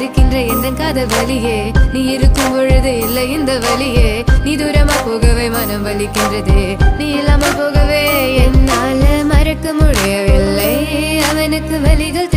இருக்கின்ற எந்த காதல் வலியே நீ இருக்கும் பொழுது இல்லை இந்த வலியே நீ தூரமா போகவே மனம் வலிக்கின்றதே நீ இல்லாமல் போகவே என்னால மறக்க முடியவில்லை அவனுக்கு வலிகள்